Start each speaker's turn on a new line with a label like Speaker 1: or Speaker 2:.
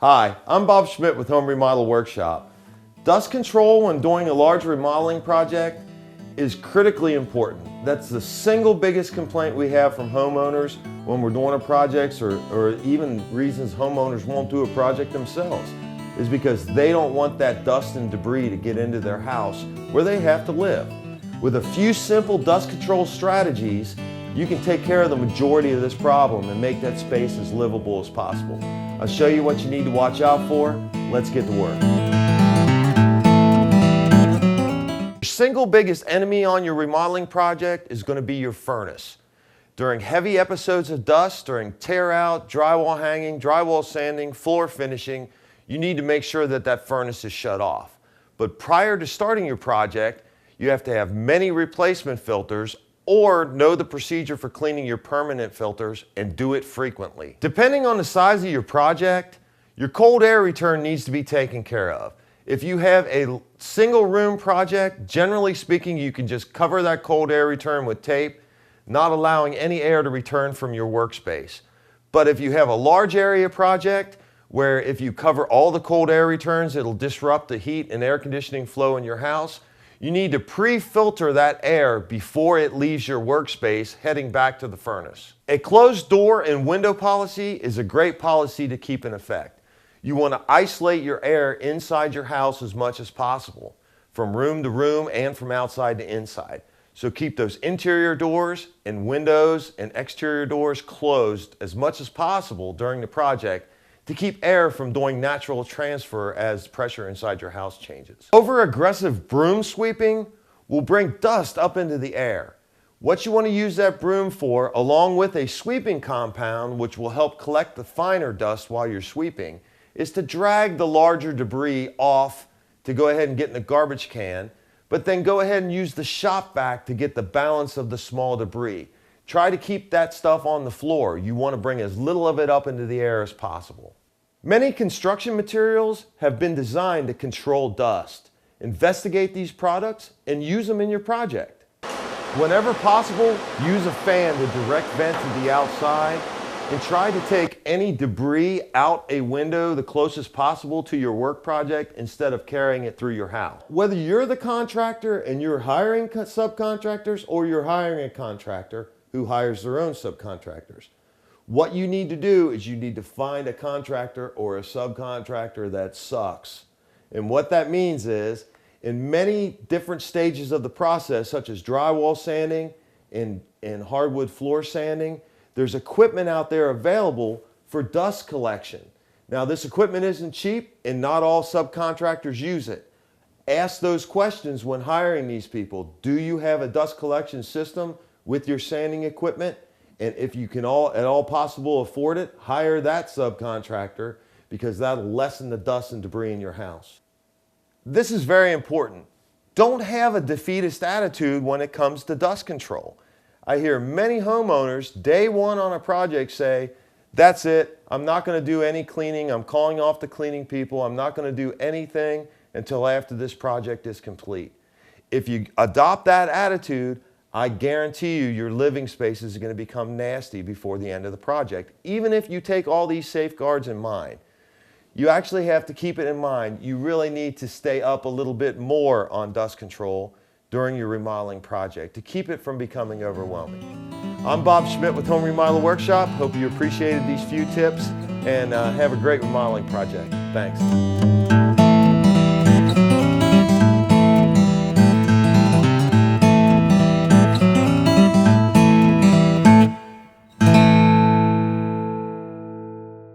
Speaker 1: Hi, I'm Bob Schmidt with Home Remodel Workshop. Dust control when doing a large remodeling project is critically important. That's the single biggest complaint we have from homeowners when we're doing projects or even reasons homeowners won't do a project themselves is because they don't want that dust and debris to get into their house where they have to live. With a few simple dust control strategies, you can take care of the majority of this problem and make that space as livable as possible. I'll show you what you need to watch out for. Let's get to work. Your single biggest enemy on your remodeling project is going to be your furnace. During heavy episodes of dust, during tear out, drywall hanging, drywall sanding, floor finishing, you need to make sure that that furnace is shut off. But prior to starting your project, you have to have many replacement filters or know the procedure for cleaning your permanent filters and do it frequently. Depending on the size of your project, your cold air return needs to be taken care of. If you have a single room project, generally speaking, you can just cover that cold air return with tape, not allowing any air to return from your workspace. But if you have a large area project, where if you cover all the cold air returns, it'll disrupt the heat and air conditioning flow in your house, you need to pre-filter that air before it leaves your workspace heading back to the furnace. A closed door and window policy is a great policy to keep in effect. You want to isolate your air inside your house as much as possible, from room to room and from outside to inside. So keep those interior doors and windows and exterior doors closed as much as possible during the project to keep air from doing natural transfer as pressure inside your house changes. Over-aggressive broom sweeping will bring dust up into the air. What you want to use that broom for, along with a sweeping compound, which will help collect the finer dust while you're sweeping, is to drag the larger debris off to go ahead and get in the garbage can, but then go ahead and use the shop vac to get the balance of the small debris. Try to keep that stuff on the floor. You want to bring as little of it up into the air as possible. Many construction materials have been designed to control dust. Investigate these products and use them in your project. Whenever possible, use a fan to direct vent to the outside and try to take any debris out a window the closest possible to your work project instead of carrying it through your house. Whether you're the contractor and you're hiring subcontractors or you're hiring a contractor who hires their own subcontractors, what you need to do is you need to find a contractor or a subcontractor that sucks. And what that means is, in many different stages of the process, such as drywall sanding and hardwood floor sanding, there's equipment out there available for dust collection. Now, this equipment isn't cheap and not all subcontractors use it. Ask those questions when hiring these people. Do you have a dust collection system with your sanding equipment? And if you can at all possible afford it, hire that subcontractor because that'll lessen the dust and debris in your house. This is very important. Don't have a defeatist attitude when it comes to dust control. I hear many homeowners day one on a project say, that's it, I'm not going to do any cleaning, I'm calling off the cleaning people, I'm not going to do anything until after this project is complete. If you adopt that attitude, I guarantee you your living space is going to become nasty before the end of the project, even if you take all these safeguards in mind. You actually have to keep it in mind. You really need to stay up a little bit more on dust control during your remodeling project to keep it from becoming overwhelming. I'm Bob Schmidt with Home Remodel Workshop. Hope you appreciated these few tips and have a great remodeling project. Thanks.